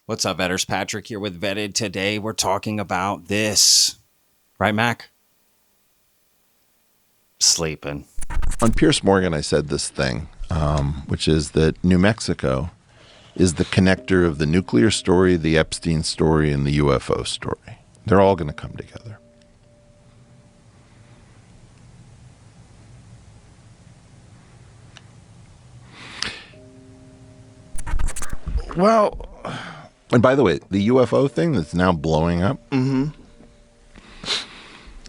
What's up, Vetters? Patrick here with Vetted. Today we're talking about this. Right, Mac? Sleeping. On Pierce Morgan, I said this thing, which is that New Mexico is the connector of the nuclear story, the Epstein story, and the UFO story. They're all going to come together. Well, and by the way, the UFO thing that's now blowing up,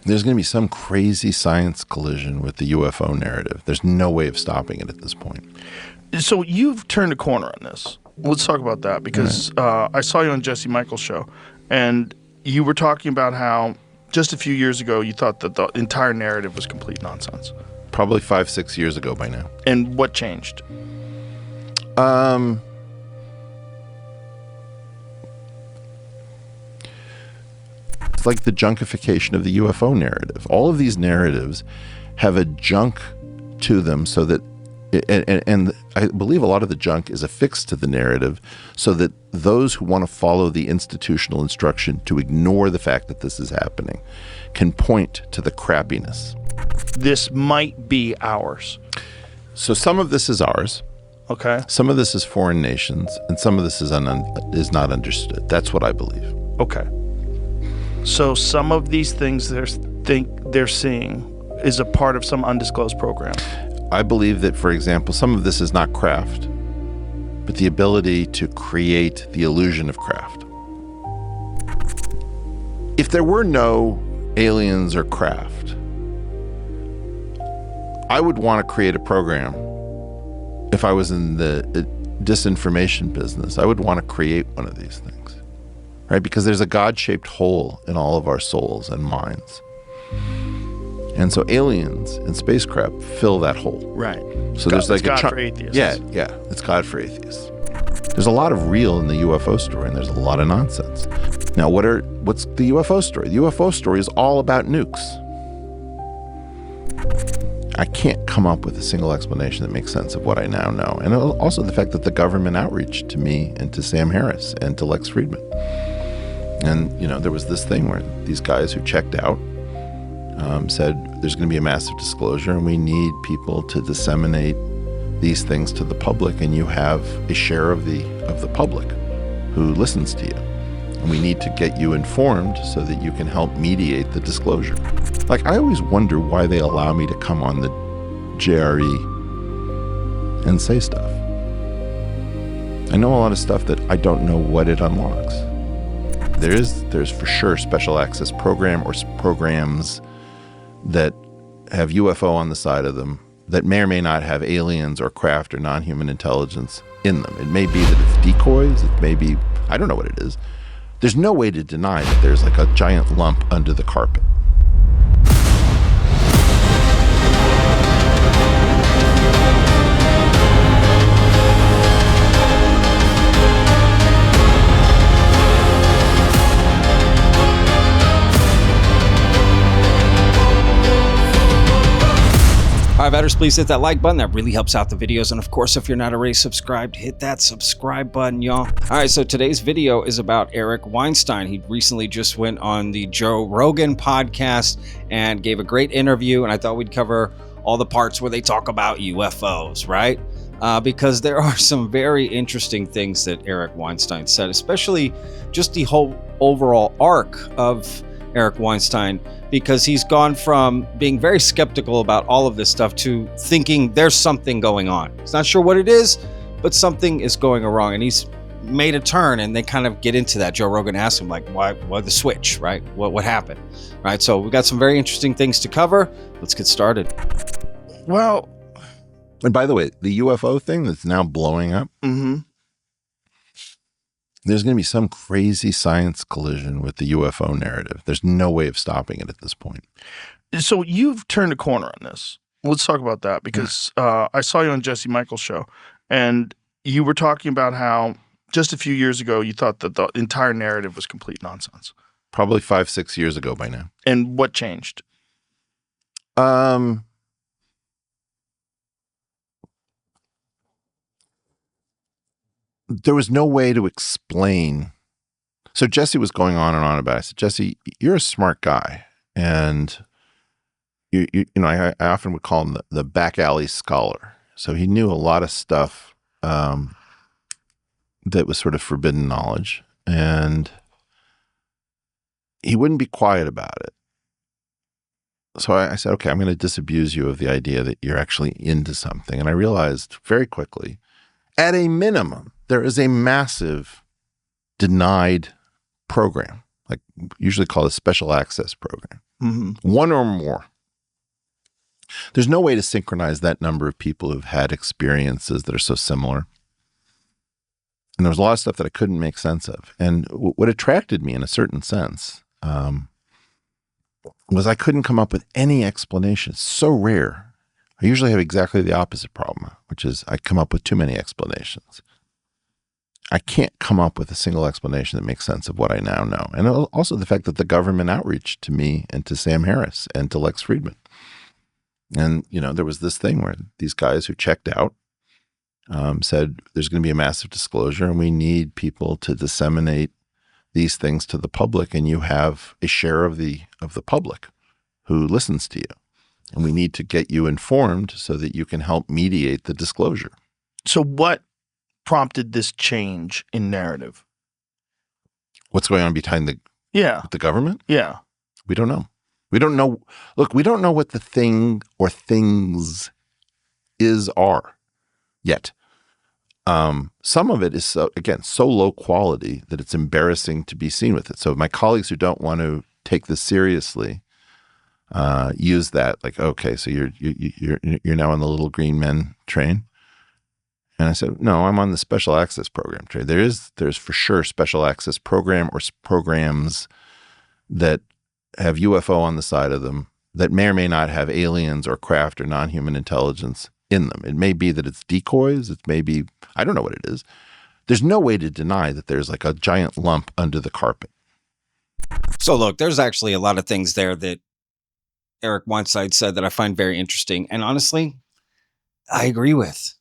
there's going to be some crazy science collision with the UFO narrative. There's no way of stopping it at this point. So you've turned a corner on this. Let's talk about that because I saw you on Jesse Michael's show, and you were talking about how just a few years ago you thought that the entire narrative was complete nonsense. Probably 5-6 years ago by now. And what changed? It's like the junkification of the UFO narrative. All of these narratives have a junk to them so that, and I believe a lot of the junk is affixed to the narrative so that those who want to follow the institutional instruction to ignore the fact that this is happening can point to the crappiness. This might be ours. So some of this is ours. Okay. Some of this is foreign nations, and some of this is not understood. That's what I believe. Okay. So some of these things they're seeing is a part of some undisclosed program. I believe that, for example, some of this is not craft, but the ability to create the illusion of craft. If there were no aliens or craft, I would want to create a program. If I was in the disinformation business, I would want to create one of these things, right? Because there's a God-shaped hole in all of our souls and minds. And so aliens and spacecraft fill that hole. Right. So there's like God for atheists. Yeah, it's God for atheists. There's a lot of real in the UFO story, and there's a lot of nonsense. Now, what's the UFO story? The UFO story is all about nukes. I can't come up with a single explanation that makes sense of what I now know. And also the fact that the government outreached to me and to Sam Harris and to Lex Friedman. And, there was this thing where these guys who checked out said there's going to be a massive disclosure and we need people to disseminate these things to the public, and you have a share of the public who listens to you. And we need to get you informed so that you can help mediate the disclosure. Like, I always wonder why they allow me to come on the JRE and say stuff. I know a lot of stuff that I don't know what it unlocks. There's for sure special access program or programs that have UFO on the side of them that may or may not have aliens or craft or non-human intelligence in them. It may be that it's decoys. It may be, I don't know what it is. There's no way to deny that there's like a giant lump under the carpet. All right, Vetters, please hit that like button. That really helps out the videos. And of course, if you're not already subscribed, hit that subscribe button, y'all. All right, so today's video is about Eric Weinstein. He recently just went on the Joe Rogan podcast and gave a great interview. And I thought we'd cover all the parts where they talk about UFOs, right? Because there are some very interesting things that Eric Weinstein said, especially just the whole overall arc of Eric Weinstein, because he's gone from being very skeptical about all of this stuff to thinking there's something going on. He's not sure what it is, but something is going wrong, and he's made a turn, and they kind of get into that. Joe Rogan asked him, like, why the switch, right? What happened, right? So we've got some very interesting things to cover. Let's get started. Well, and by the way, the UFO thing that's now blowing up, there's going to be some crazy science collision with the UFO narrative. There's no way of stopping it at this point. So you've turned a corner on this. Let's talk about that because I saw you on Jesse Michael's show, and you were talking about how just a few years ago you thought that the entire narrative was complete nonsense. Probably 5-6 years ago by now. And what changed? there was no way to explain. So Jesse was going on and on about it. I said, Jesse, you're a smart guy. And I often would call him the back alley scholar. So he knew a lot of stuff that was sort of forbidden knowledge. And he wouldn't be quiet about it. So I said, okay, I'm going to disabuse you of the idea that you're actually into something. And I realized very quickly, at a minimum, there is a massive denied program, like usually called a special access program, one or more. There's no way to synchronize that number of people who've had experiences that are so similar. And there was a lot of stuff that I couldn't make sense of. And what attracted me in a certain sense was I couldn't come up with any explanation. It's so rare. I usually have exactly the opposite problem, which is I come up with too many explanations. I can't come up with a single explanation that makes sense of what I now know. And also the fact that the government outreached to me and to Sam Harris and to Lex Friedman. And, there was this thing where these guys who checked out said there's going to be a massive disclosure and we need people to disseminate these things to the public, and you have a share of the public who listens to you. And we need to get you informed so that you can help mediate the disclosure. So what prompted this change in narrative? What's going on behind the government? Yeah. We don't know. We don't know. Look, we don't know what the thing or things are yet. Some of it is so low quality that it's embarrassing to be seen with it. So my colleagues who don't want to take this seriously use that like, okay, so you're now on the little green men train. And I said, no, I'm on the special access program train. There's for sure special access program or programs that have UFO on the side of them that may or may not have aliens or craft or non-human intelligence in them. It may be that it's decoys. It may be, I don't know what it is. There's no way to deny that there's like a giant lump under the carpet. So look, there's actually a lot of things there that Eric Weinstein said that I find very interesting. And honestly, I agree with,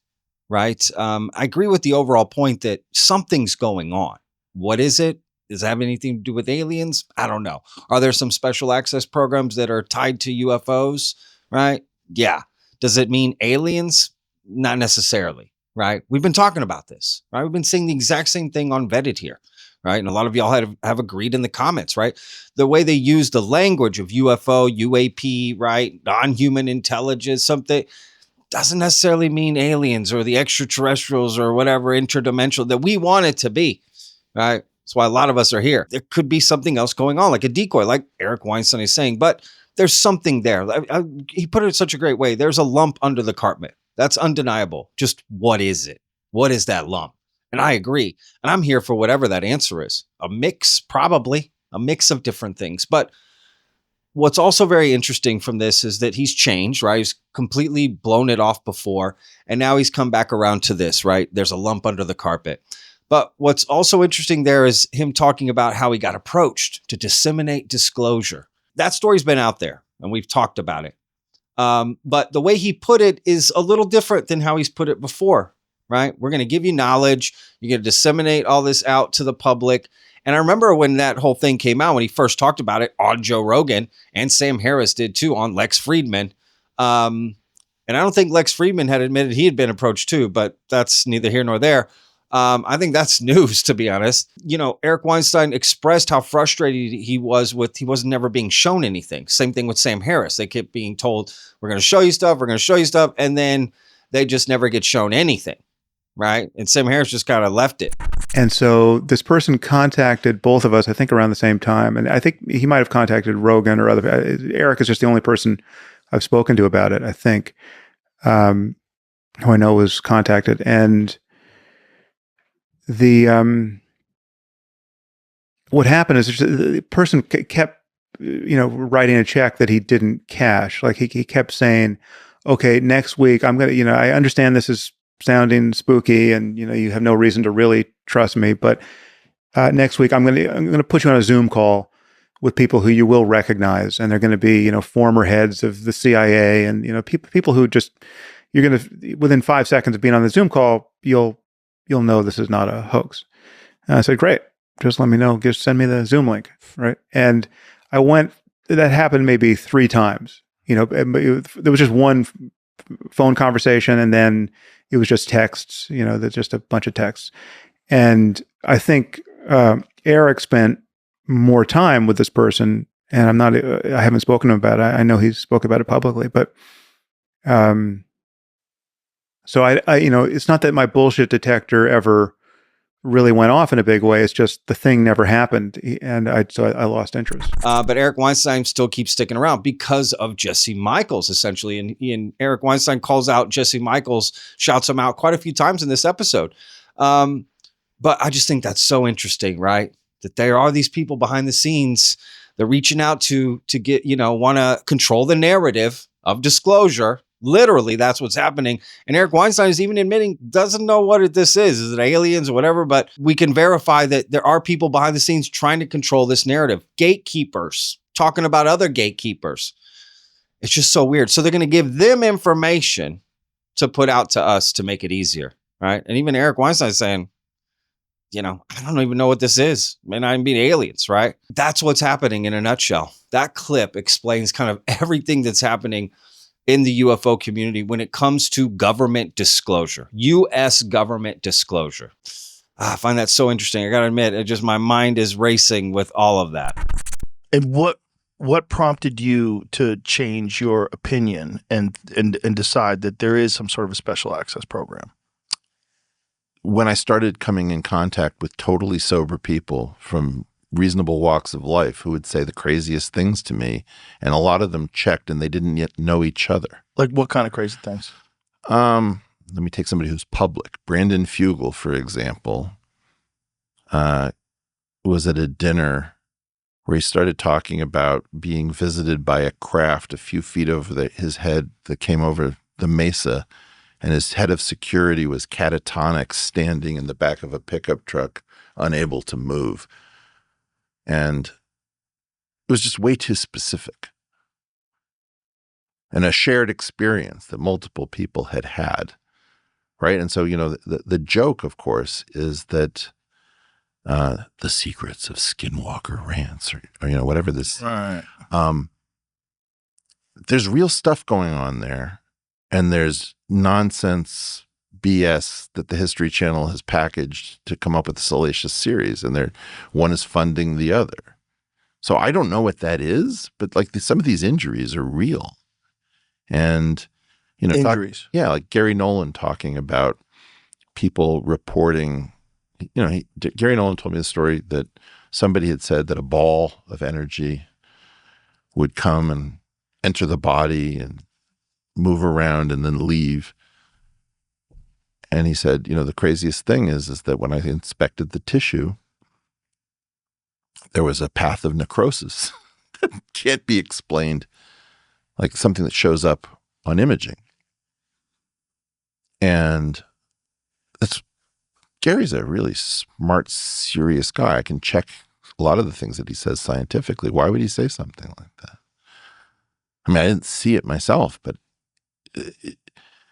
right? I agree with the overall point that something's going on. What is it? Does it have anything to do with aliens? I don't know. Are there some special access programs that are tied to UFOs, right? Yeah. Does it mean aliens? Not necessarily, right? We've been talking about this, right? We've been saying the exact same thing on Vetted here, right? And a lot of y'all have agreed in the comments, right? The way they use the language of UFO, UAP, right? Non-human intelligence, something doesn't necessarily mean aliens or the extraterrestrials or whatever interdimensional that we want it to be, right? That's why a lot of us are here. There could be something else going on, like a decoy, like Eric Weinstein is saying, but there's something there. He put it in such a great way. There's a lump under the carpet. That's undeniable. Just what is it? What is that lump? And I agree. And I'm here for whatever that answer is. A mix, probably. A mix of different things. But what's also very interesting from this is that he's changed, right? He's completely blown it off before. And now he's come back around to this, right? There's a lump under the carpet. But what's also interesting there is him talking about how he got approached to disseminate disclosure. That story's been out there and we've talked about it. But the way he put it is a little different than how he's put it before, right? We're going to give you knowledge. You're going to disseminate all this out to the public. And I remember when that whole thing came out, when he first talked about it on Joe Rogan, and Sam Harris did too on Lex Friedman. And I don't think Lex Friedman had admitted he had been approached too, but that's neither here nor there. I think that's news, to be honest. Eric Weinstein expressed how frustrated he was never being shown anything. Same thing with Sam Harris. They kept being told, we're going to show you stuff. We're going to show you stuff. And then they just never get shown anything. Right. And Sam Harris just kind of left it. And so this person contacted both of us, I think around the same time. And I think he might have contacted Rogan or other. Eric is just the only person I've spoken to about it, I think, who I know was contacted. And what happened is the person kept, writing a check that he didn't cash. Like he kept saying, okay, next week I'm going to, I understand this is sounding spooky and, you have no reason to really trust me, but next week I'm going to put you on a Zoom call with people who you will recognize. And they're going to be, former heads of the CIA and, people who just, you're going to, within 5 seconds of being on the Zoom call, you'll you'll know this is not a hoax. And I said, great, just let me know. Just send me the Zoom link, right? And I went, that happened maybe 3 times. There was just one phone conversation, and then it was just texts, just a bunch of texts. And I think Eric spent more time with this person, and I haven't spoken to him about it. I know he spoke about it publicly, but so I it's not that my bullshit detector ever really went off in a big way. It's just the thing never happened, and I lost interest. But Eric Weinstein still keeps sticking around because of Jesse Michaels, essentially. And Eric Weinstein calls out Jesse Michaels, shouts him out quite a few times in this episode. But I just think that's so interesting, right? That there are these people behind the scenes. They're reaching out to get, want to control the narrative of disclosure. Literally, that's what's happening. And Eric Weinstein is even admitting doesn't know what this is. Is it aliens or whatever? But we can verify that there are people behind the scenes trying to control this narrative. Gatekeepers, talking about other gatekeepers. It's just so weird. So they're going to give them information to put out to us to make it easier, right? And even Eric Weinstein saying, I don't even know what this is. It may not even be aliens, right? That's what's happening in a nutshell. That clip explains kind of everything that's happening in the UFO community when it comes to government disclosure, U.S. government disclosure. I find that so interesting. I got to admit, my mind is racing with all of that. And what prompted you to change your opinion and decide that there is some sort of a special access program? When I started coming in contact with totally sober people from reasonable walks of life who would say the craziest things to me, and a lot of them checked and they didn't yet know each other. Like what kind of crazy things? Let me take somebody who's public. Brandon Fugel, for example, was at a dinner where he started talking about being visited by a craft a few feet over his head that came over the mesa, and his head of security was catatonic, standing in the back of a pickup truck, unable to move. And it was just way too specific. And a shared experience that multiple people had had, right? And so, the joke, of course, is that the secrets of Skinwalker Ranch or whatever this, right. There's real stuff going on there, and there's nonsense BS that the History Channel has packaged to come up with a salacious series, and one is funding the other. So I don't know what that is, but some of these injuries are real. And, injuries. like Gary Nolan talking about people reporting, Gary Nolan told me the story that somebody had said that a ball of energy would come and enter the body and move around and then leave. And he said, the craziest thing is that when I inspected the tissue, there was a path of necrosis that can't be explained, like something that shows up on imaging. And Gary's a really smart, serious guy. I can check a lot of the things that he says scientifically. Why would he say something like that? I didn't see it myself, but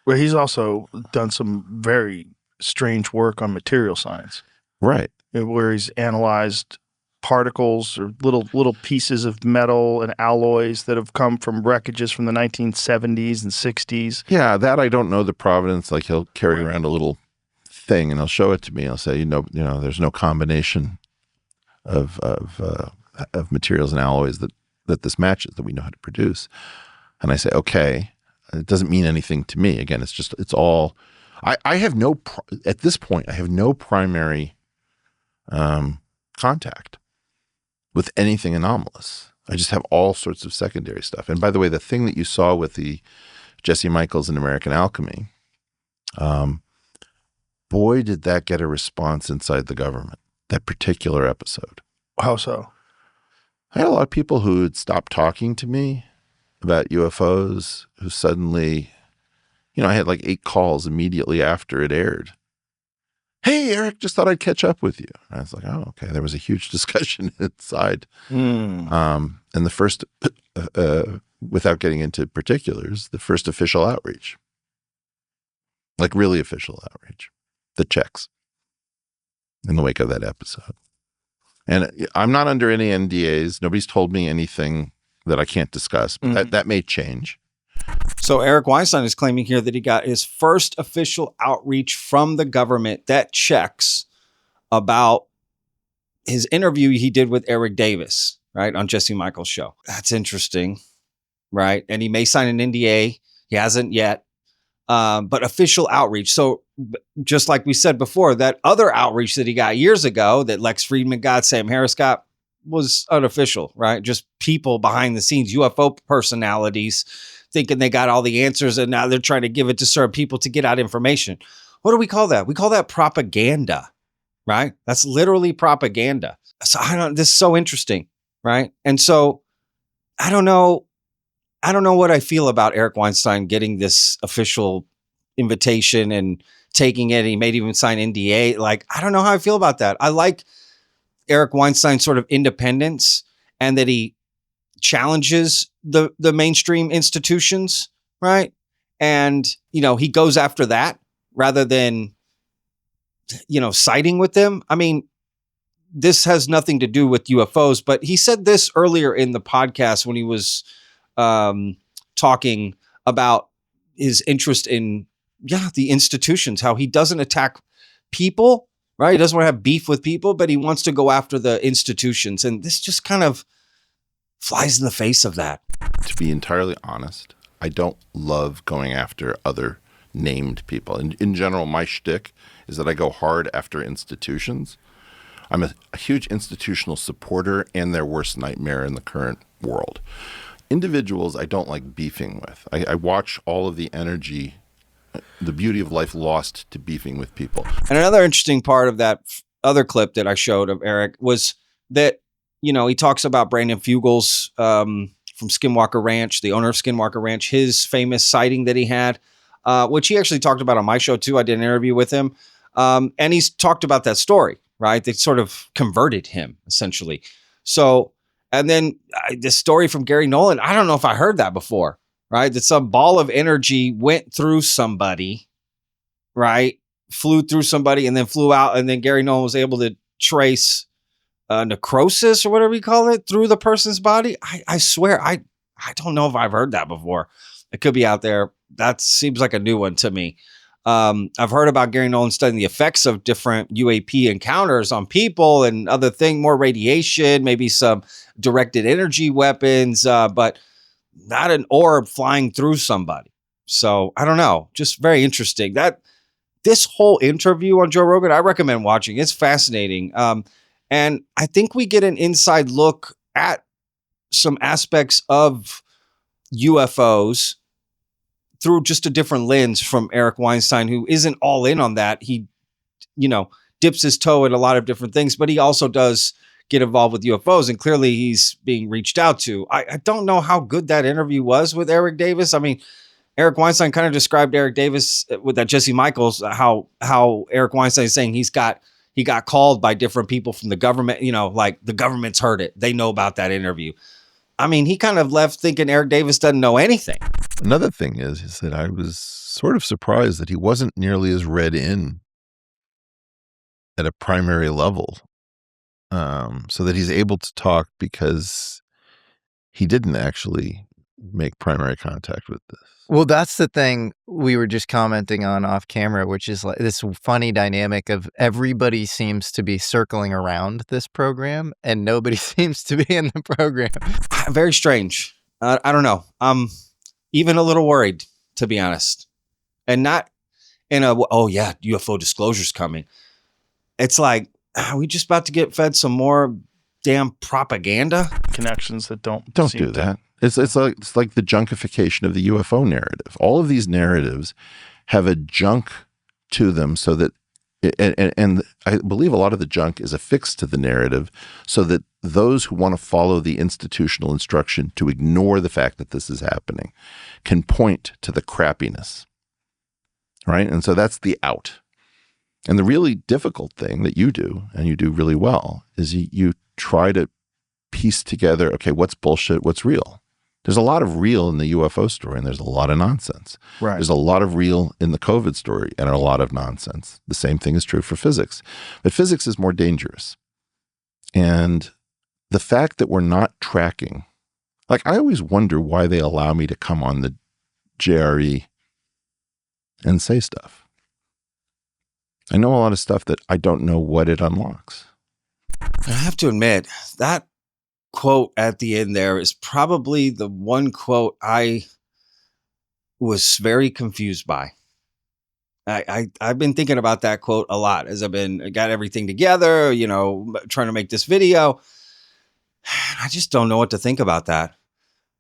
Well, he's also done some very strange work on material science. Right. Where he's analyzed particles or little pieces of metal and alloys that have come from wreckages from the 1970s and 60s. Yeah, that I don't know the provenance. Like he'll carry around a little thing and he'll show it to me. He'll say, there's no combination of materials and alloys that this matches that we know how to produce. And I say, okay. It doesn't mean anything to me. Again, it's all, I have at this point, I have no primary contact with anything anomalous. I just have all sorts of secondary stuff. And by the way, the thing that you saw with the Jesse Michaels and American Alchemy, boy, did that get a response inside the government, that particular episode. How so? I had a lot of people who had stopped talking to me about UFOs who suddenly, I had 8 calls immediately after it aired. Hey, Eric, just thought I'd catch up with you. And I was like, oh, okay. There was a huge discussion inside. And the first, without getting into particulars, the first official outreach, really official outreach, the checks. in the wake of that episode. And I'm not under any NDAs. Nobody's told me anything that I can't discuss, but that may change. So Eric Weinstein is claiming here that he got his first official outreach from the government that checks about his interview he did with Eric Davis, right, on Jesse Michael's show. That's interesting, right? And he may sign an NDA. He hasn't yet, but official outreach. So just like we said before, that other outreach that he got years ago that Lex Friedman got, Sam Harris got, was unofficial, right? Just people behind the scenes, UFO personalities thinking they got all the answers, and now they're trying to give it to certain people to get out information. What do we call that? We call that propaganda, right? That's literally propaganda. So this is so interesting, right? And so I don't know what I feel about Eric Weinstein getting this official invitation and taking it. He may even sign NDA. Like, I don't know how I feel about that. I like Eric Weinstein's sort of independence and that he challenges the mainstream institutions, right? And, he goes after that rather than, siding with them. I mean, this has nothing to do with UFOs, but he said this earlier in the podcast when he was talking about his interest in, the institutions, how he doesn't attack people, right? He doesn't want to have beef with people, but he wants to go after the institutions. And this just kind of flies in the face of that. To be entirely honest, I don't love going after other named people. In general, my shtick is that I go hard after institutions. I'm a huge institutional supporter and their worst nightmare in the current world. Individuals I don't like beefing with. I watch all of the energy, the beauty of life lost to beefing with people. And another interesting part of that other clip that I showed of Eric was that, he talks about Brandon Fugel's from Skinwalker Ranch, the owner of Skinwalker Ranch, his famous sighting that he had, which he actually talked about on my show too. I did an interview with him. And he's talked about that story, right? They sort of converted him essentially. So, and then this story from Gary Nolan, I don't know if I heard that before, right? That some ball of energy went through somebody, right? Flew through somebody and then flew out. And then Gary Nolan was able to trace necrosis or whatever you call it through the person's body. I swear, I don't know if I've heard that before. It could be out there. That seems like a new one to me. I've heard about Gary Nolan studying the effects of different UAP encounters on people and other things, more radiation, maybe some directed energy weapons, but not an orb flying through somebody. So I don't know. Just very interesting. This whole interview on Joe Rogan, I recommend watching. It's fascinating. And I think we get an inside look at some aspects of UFOs through just a different lens from Eric Weinstein, who isn't all in on that. He, dips his toe in a lot of different things, but he also does get involved with UFOs. And clearly he's being reached out to. I don't know how good that interview was with Eric Davis. I mean, Eric Weinstein kind of described Eric Davis with that Jesse Michaels, how Eric Weinstein is saying he got called by different people from the government, like the government's heard it. They know about that interview. I mean, he kind of left thinking Eric Davis doesn't know anything. Another thing is that I was sort of surprised that he wasn't nearly as read in at a primary level, so that he's able to talk because he didn't actually make primary contact with this. Well, that's the thing we were just commenting on off camera, which is like this funny dynamic of everybody seems to be circling around this program and nobody seems to be in the program. Very strange. I don't know. I'm even a little worried, to be honest. And not in a, UFO disclosure's coming. It's like, are we just about to get fed some more damn propaganda? Connections that don't do that. It's like the junkification of the UFO narrative. All of these narratives have a junk to them, so that, and I believe a lot of the junk is affixed to the narrative, so that those who want to follow the institutional instruction to ignore the fact that this is happening can point to the crappiness, right? And so that's the out. And the really difficult thing that you do, and you do really well, is you try to piece together, okay, what's bullshit, what's real? There's a lot of real in the UFO story, and there's a lot of nonsense. Right. There's a lot of real in the COVID story and a lot of nonsense. The same thing is true for physics. But physics is more dangerous. And the fact that we're not tracking, like I always wonder why they allow me to come on the JRE and say stuff. I know a lot of stuff that I don't know what it unlocks. I have to admit, that quote at the end there is probably the one quote I was very confused by. I've been thinking about that quote a lot as I got everything together, trying to make this video. I just don't know what to think about that,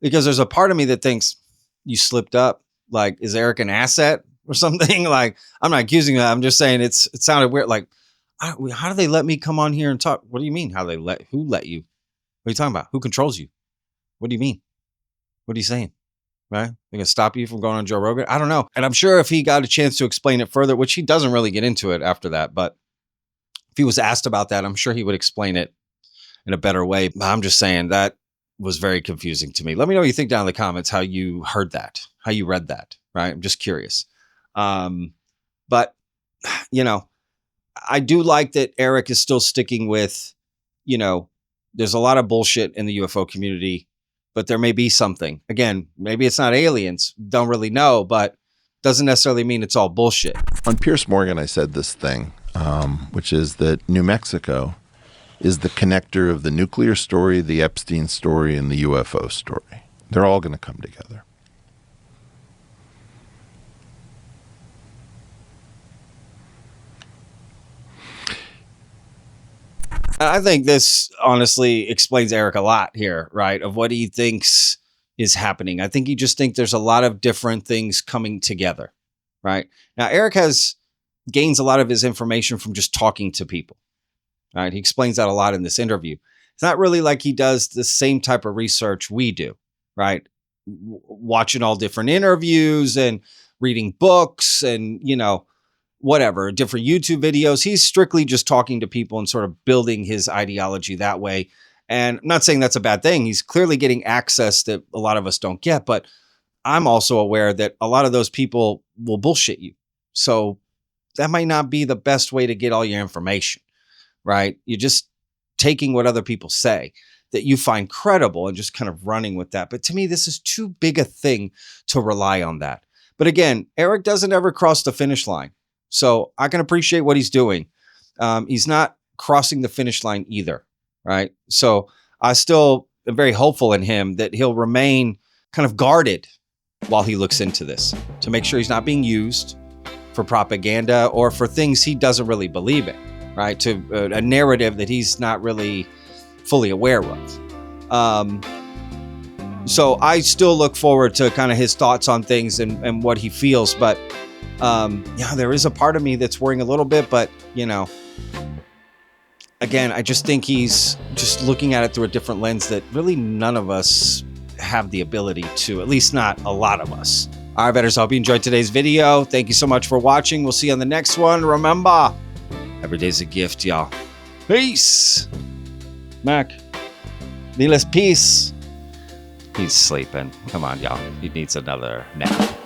because there's a part of me that thinks you slipped up. Like, is Eric an asset or something? Like, I'm not accusing him. I'm just saying it sounded weird. Like, how do they let me come on here and talk? What do you mean? Who let you? What are you talking about? Who controls you? What do you mean? What are you saying? Right? They're going to stop you from going on Joe Rogan? I don't know. And I'm sure if he got a chance to explain it further, which he doesn't really get into it after that, but if he was asked about that, I'm sure he would explain it in a better way. I'm just saying that was very confusing to me. Let me know what you think down in the comments, how you heard that, how you read that, right? I'm just curious. But, I do like that Eric is still sticking with, there's a lot of bullshit in the UFO community, but there may be something. Again, maybe it's not aliens. Don't really know, but doesn't necessarily mean it's all bullshit. On Piers Morgan, I said this thing, which is that New Mexico is the connector of the nuclear story, the Epstein story, and the UFO story. They're all going to come together. I think this honestly explains Eric a lot here, right? Of what he thinks is happening. I think you just think there's a lot of different things coming together, right? Now, Eric gains a lot of his information from just talking to people, right? He explains that a lot in this interview. It's not really like he does the same type of research we do, right? Watching all different interviews and reading books and, whatever, different YouTube videos. He's strictly just talking to people and sort of building his ideology that way. And I'm not saying that's a bad thing. He's clearly getting access that a lot of us don't get, but I'm also aware that a lot of those people will bullshit you. So that might not be the best way to get all your information, right? You're just taking what other people say that you find credible and just kind of running with that. But to me, this is too big a thing to rely on that. But again, Eric doesn't ever cross the finish line. So I can appreciate what he's doing. He's not crossing the finish line either, right? So I still am very hopeful in him that he'll remain kind of guarded while he looks into this to make sure he's not being used for propaganda or for things he doesn't really believe in, right? To a narrative that he's not really fully aware of. So I still look forward to kind of his thoughts on things and what he feels, but there is a part of me that's worrying a little bit, but again, I just think he's just looking at it through a different lens that really none of us have the ability to, at least not a lot of us. All right, betters, I hope you enjoyed today's video. Thank you so much for watching. We'll see you on the next one. Remember, every day's a gift, y'all. Peace. Mac, Needless peace. He's sleeping. Come on, y'all. He needs another nap.